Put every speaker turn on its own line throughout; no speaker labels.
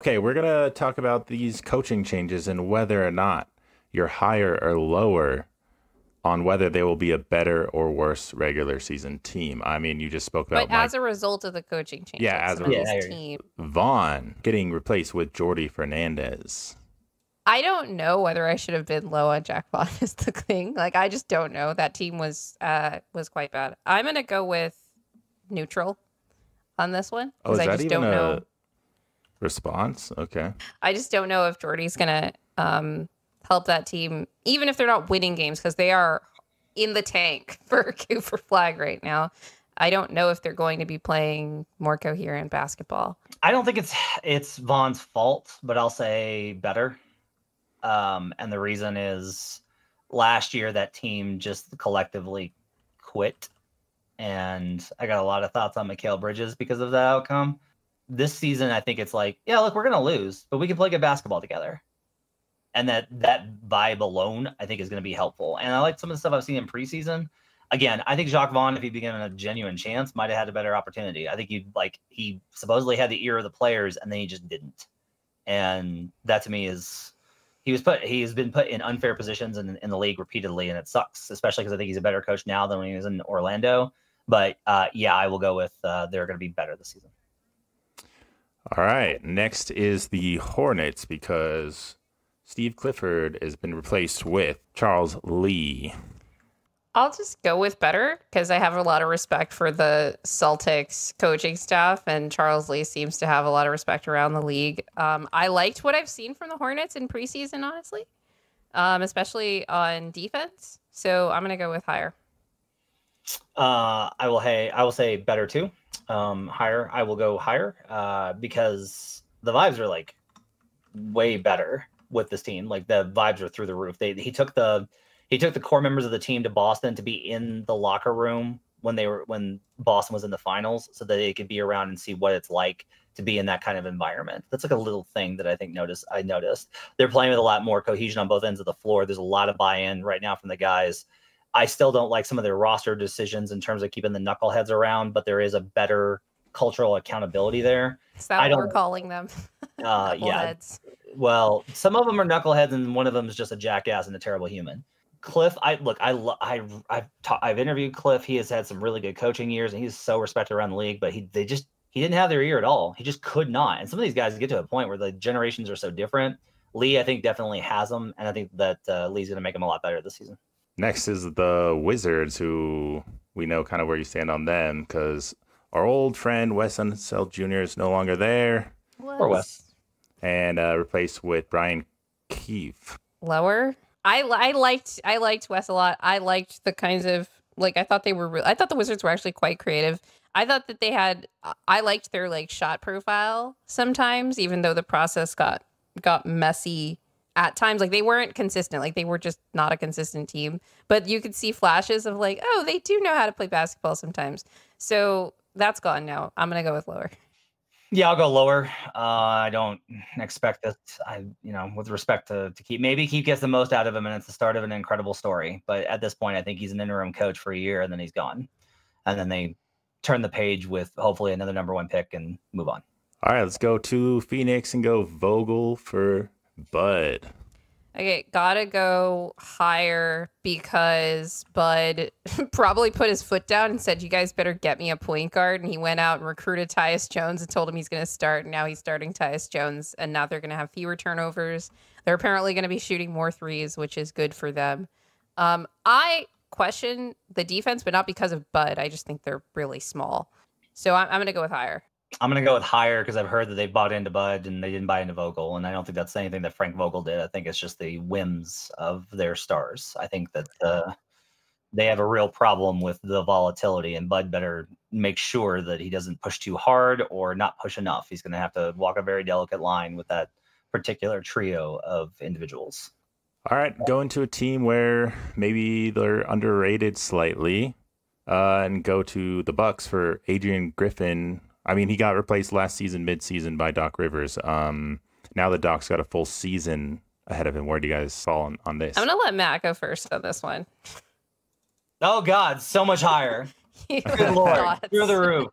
Okay, we're gonna talk about these coaching changes and whether or not you're higher or lower on whether they will be a better or worse regular season team. I mean, you just spoke about
But as a result of the coaching change,
Yeah,
like
as
some
a
of
result.
these teams.
Vaughn getting replaced with Jordy Fernandez.
I don't know whether I should have been low on Jack Vaughn is the thing. Like, I just don't know. That team was quite bad. I'm gonna go with neutral on this one
Oh,
because
is
I
that
just
even
don't
a
know.
response? Okay.
I just don't know if Jordy's gonna help that team, even if they're not winning games, because they are in the tank for Cooper Flag right now. I don't know if they're going to be playing more coherent basketball.
I don't think it's Vaughn's fault, but I'll say better. And the reason is last year that team just collectively quit. And I got a lot of thoughts on Mikal Bridges because of that outcome. This season, I think it's like, yeah, look, we're going to lose, but we can play good basketball together. And that vibe alone, I think, is going to be helpful. And I like some of the stuff I've seen in preseason. Again, I think Jacques Vaughn, if he'd been given a genuine chance, might have had a better opportunity. I think he supposedly had the ear of the players, and then he just didn't. And that to me is he's been put in unfair positions in the league repeatedly, and it sucks, especially because I think he's a better coach now than when he was in Orlando. But yeah, I will go with they're going to be better this season.
All right. Next is the Hornets because Steve Clifford has been replaced with Charles Lee.
I'll just go with better because I have a lot of respect for the Celtics coaching staff, and Charles Lee seems to have a lot of respect around the league. I liked what I've seen from the Hornets in preseason, honestly, especially on defense. So I'm going to go with higher.
I will say better too. Higher. I will go higher because the vibes are like way better with this team. Like the vibes are through the roof. He took the core members of the team to Boston to be in the locker room when Boston was in the finals, so that they could be around and see what it's like to be in that kind of environment. That's like a little thing that I think I noticed. They're playing with a lot more cohesion on both ends of the floor. There's a lot of buy-in right now from the guys. I still don't like some of their roster decisions in terms of keeping the knuckleheads around, but there is a better cultural accountability there.
Is that what we're calling them?
Yeah. Well, some of them are knuckleheads, and one of them is just a jackass and a terrible human. Cliff, I've interviewed Cliff. He has had some really good coaching years, and he's so respected around the league. But he didn't have their ear at all. He just could not. And some of these guys get to a point where the generations are so different. Lee, I think, definitely has them, and I think that Lee's going to make them a lot better this season.
Next is the Wizards, who we know kind of where you stand on them because our old friend Wes Unseld Jr. is no longer there.
Or Wes.
And replaced with Brian Keefe.
Lower. I liked Wes a lot. I liked the kinds of, like, I thought the Wizards were actually quite creative. I thought that I liked their like shot profile sometimes, even though the process got messy at times. Like, they weren't consistent. Like, they were just not a consistent team. But you could see flashes of like, oh, they do know how to play basketball sometimes. So that's gone now. I'm going to go with lower.
Yeah, I'll go lower. I don't expect that. With respect to Keith, maybe Keith gets the most out of him, and it's the start of an incredible story. But at this point, I think he's an interim coach for a year, and then he's gone. And then they turn the page with hopefully another number one pick and move on.
All right, let's go to Phoenix and go Vogel for Bud.
Okay, gotta go higher because Bud probably put his foot down and said, you guys better get me a point guard. And he went out and recruited Tyus Jones and told him he's going to start. And now he's starting Tyus Jones. And now they're going to have fewer turnovers. They're apparently going to be shooting more threes, which is good for them. I question the defense, but not because of Bud. I just think they're really small. So I'm going to go with higher.
I'm going to go with higher because I've heard that they bought into Bud and they didn't buy into Vogel. And I don't think that's anything that Frank Vogel did. I think it's just the whims of their stars. I think that they have a real problem with the volatility, and Bud better make sure that he doesn't push too hard or not push enough. He's going to have to walk a very delicate line with that particular trio of individuals.
All right, going to a team where maybe they're underrated slightly, and go to the Bucks for Adrian Griffin. I mean, he got replaced last season, mid-season, by Doc Rivers. Now the Doc's got a full season ahead of him. Where do you guys fall on this?
I'm going to let Matt go first on this one.
Oh, God, so much higher. Good Lord, through the roof.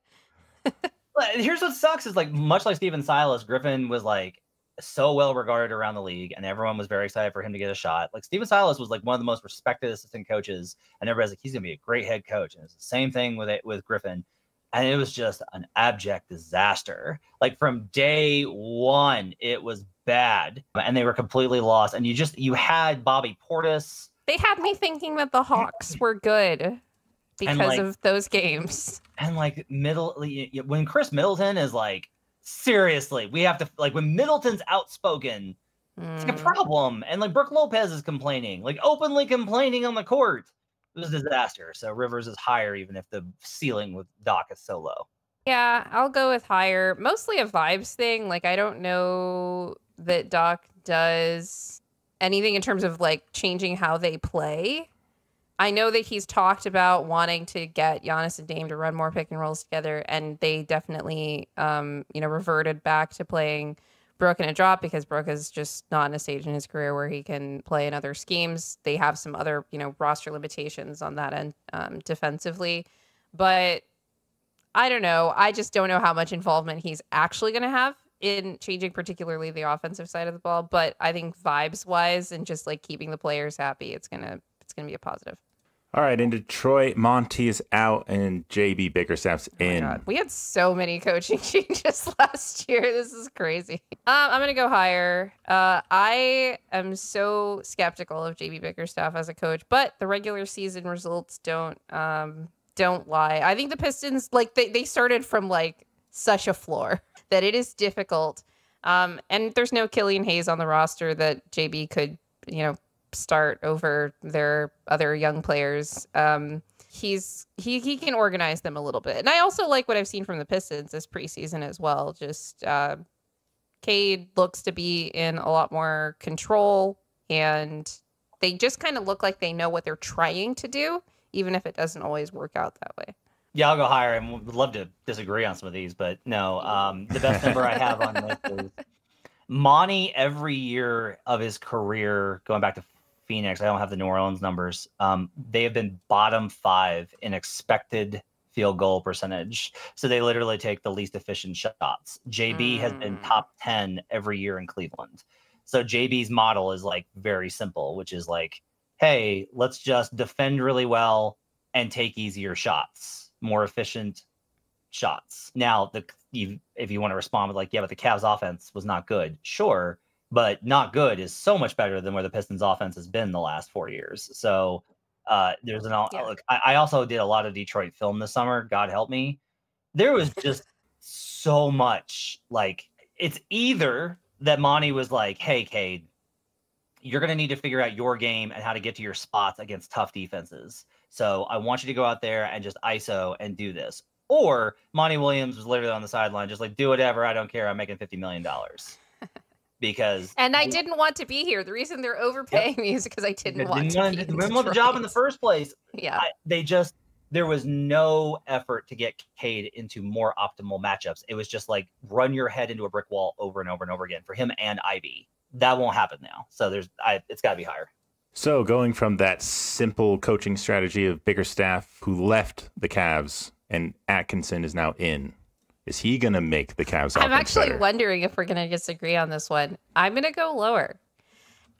Here's what sucks is, like, much like Steven Silas, Griffin was, like, so well regarded around the league, and everyone was very excited for him to get a shot. Like Stephen Silas was like one of the most respected assistant coaches, and everybody's like, he's gonna be a great head coach. And it's the same thing with Griffin, and it was just an abject disaster. Like from day one, it was bad, and they were completely lost. And you had Bobby Portis.
They had me thinking that the Hawks were good because of those games.
And like when Chris Middleton is like, seriously, we have to, like, when Middleton's outspoken, it's like a problem. And like Brooke Lopez is complaining, like openly complaining on the court. It was a disaster. So Rivers is higher, even if the ceiling with Doc is so low.
Yeah, I'll go with higher. Mostly a vibes thing. Like, I don't know that Doc does anything in terms of like changing how they play. I know that he's talked about wanting to get Giannis and Dame to run more pick and rolls together, and they definitely, reverted back to playing Brook in a drop because Brook is just not in a stage in his career where he can play in other schemes. They have some other, roster limitations on that end defensively, but I don't know. I just don't know how much involvement he's actually going to have in changing particularly the offensive side of the ball. But I think vibes wise and just like keeping the players happy, it's gonna be a positive.
All right, in Detroit, Monty is out and JB Bickerstaff's in.
Oh my God. We had so many coaching changes last year. This is crazy. I'm going to go higher. I am so skeptical of JB Bickerstaff as a coach, but the regular season results don't lie. I think the Pistons, like they started from like such a floor that it is difficult. And there's no Killian Hayes on the roster that JB could, start over their other young players. He can organize them a little bit. And I also like what I've seen from the Pistons this preseason as well. Just Cade looks to be in a lot more control, and they just kind of look like they know what they're trying to do, even if it doesn't always work out that way.
Yeah, I'll go higher, and would love to disagree on some of these, but no. The best number I have on this is Monty every year of his career, going back to Phoenix. I don't have the New Orleans numbers. They have been bottom 5 in expected field goal percentage. So they literally take the least efficient shots. JB has been top 10 every year in Cleveland. So JB's model is like very simple, which is like, hey, let's just defend really well and take easier shots, more efficient shots. Now, if you want to respond with like, yeah, but the Cavs offense was not good. Sure. But not good is so much better than where the Pistons offense has been the last 4 years. So there's look, I also did a lot of Detroit film this summer. God help me. There was just so much, like, it's either that Monty was like, hey, Cade, you're going to need to figure out your game and how to get to your spots against tough defenses. So I want you to go out there and just ISO and do this. Or Monty Williams was literally on the sideline, just like, do whatever. I don't care. I'm making $50 million.
And I didn't want to be here. The reason they're overpaying me is because I didn't want
the job in the first place.
Yeah.
There was no effort to get Cade into more optimal matchups. It was just like run your head into a brick wall over and over and over again for him and Ivy. That won't happen now. So it's got to be higher.
So going from that simple coaching strategy of Bickerstaff, who left the Cavs, and Atkinson is now in. Is he going to make the Cavs offense
I'm actually
better?
wondering if we're going to disagree on this one. I'm going to go lower.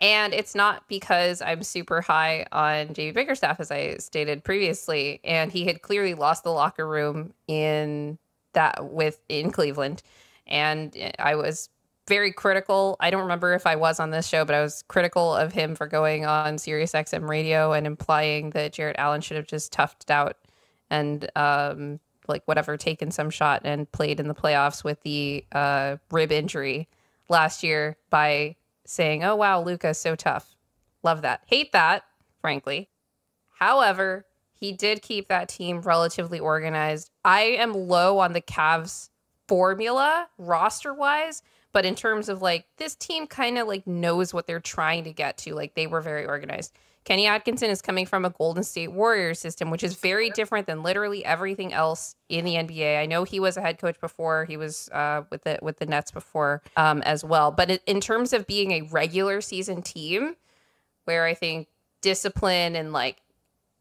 And it's not because I'm super high on JB Bickerstaff, as I stated previously. And he had clearly lost the locker room in Cleveland. And I was very critical. I don't remember if I was on this show, but I was critical of him for going on SiriusXM radio and implying that Jarrett Allen should have just toughed it out and taken some shot and played in the playoffs with the rib injury last year by saying, oh, wow, Luka's so tough. Love that. Hate that, frankly. However, he did keep that team relatively organized. I am low on the Cavs formula roster-wise, but in terms of like this team kind of like knows what they're trying to get to. Like they were very organized. Kenny Atkinson is coming from a Golden State Warriors system, which is very different than literally everything else in the NBA. I know he was a head coach before. He was with the Nets before as well. But in terms of being a regular season team, where I think discipline and like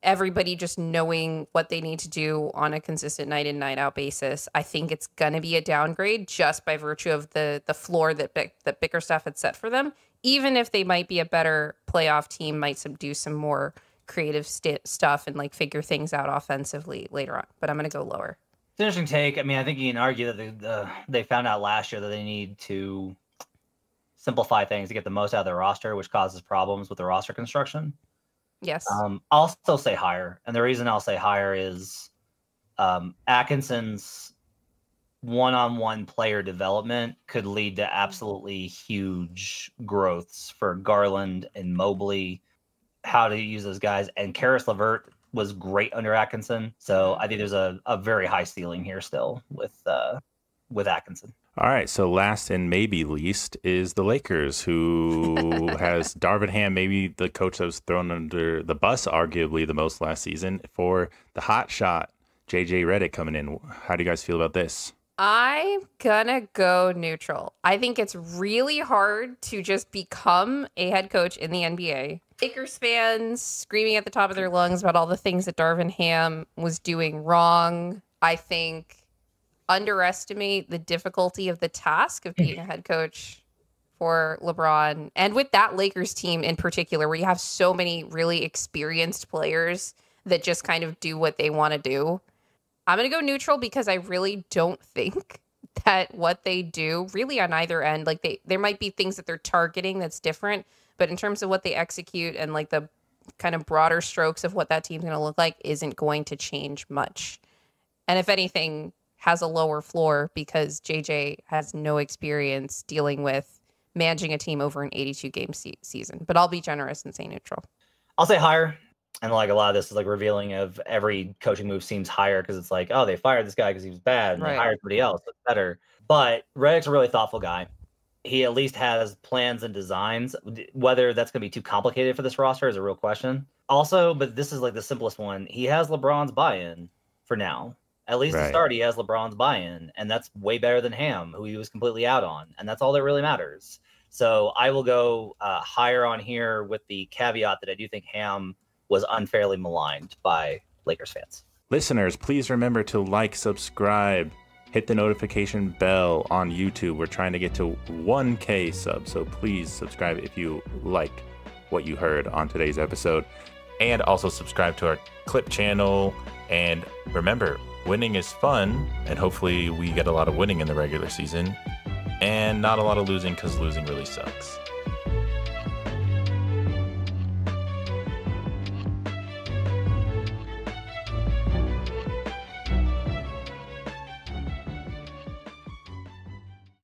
everybody just knowing what they need to do on a consistent night in, night out basis, I think it's going to be a downgrade just by virtue of the floor that Bickerstaff had set for them. Even if they might be a better playoff team, might do some more creative stuff and like figure things out offensively later on. But I'm going to go lower.
It's an interesting take. I mean, I think you can argue that they found out last year that they need to simplify things to get the most out of their roster, which causes problems with the roster construction.
Yes.
I'll still say higher. And the reason I'll say higher is Atkinson's one-on-one player development could lead to absolutely huge growths for Garland and Mobley, how to use those guys. And Karis LeVert was great under Atkinson. So I think there's a very high ceiling here still with Atkinson.
All right, so last and maybe least is the Lakers, who has Darvin Ham, maybe the coach that was thrown under the bus arguably the most last season, for the hot shot, JJ Reddick coming in. How do you guys feel about this?
I'm gonna go neutral. I think it's really hard to just become a head coach in the NBA. Lakers fans screaming at the top of their lungs about all the things that Darvin Ham was doing wrong. I think underestimate the difficulty of the task of being a head coach for LeBron. And with that Lakers team in particular, where you have so many really experienced players that just kind of do what they want to do. I'm going to go neutral because I really don't think that what they do really on either end, like there might be things that they're targeting that's different, but in terms of what they execute and like the kind of broader strokes of what that team's going to look like isn't going to change much. And if anything, has a lower floor because JJ has no experience dealing with managing a team over an 82-game season. But I'll be generous and say neutral.
I'll say higher. And like a lot of this is like revealing of every coaching move seems higher because it's like, oh, they fired this guy because he was bad and they hired somebody else that's better. But Reddick's a really thoughtful guy. He at least has plans and designs. Whether that's going to be too complicated for this roster is a real question. Also, but this is like the simplest one. He has LeBron's buy-in for now. At least to start, he has LeBron's buy-in, and that's way better than Ham, who he was completely out on, and that's all that really matters. So I will go higher on here with the caveat that I do think Ham was unfairly maligned by Lakers fans.
Listeners, please remember to like, subscribe, hit the notification bell on YouTube. We're trying to get to 1K subs, so please subscribe if you like what you heard on today's episode. And also subscribe to our Clip channel. And remember, winning is fun, and hopefully we get a lot of winning in the regular season and not a lot of losing, because losing really sucks.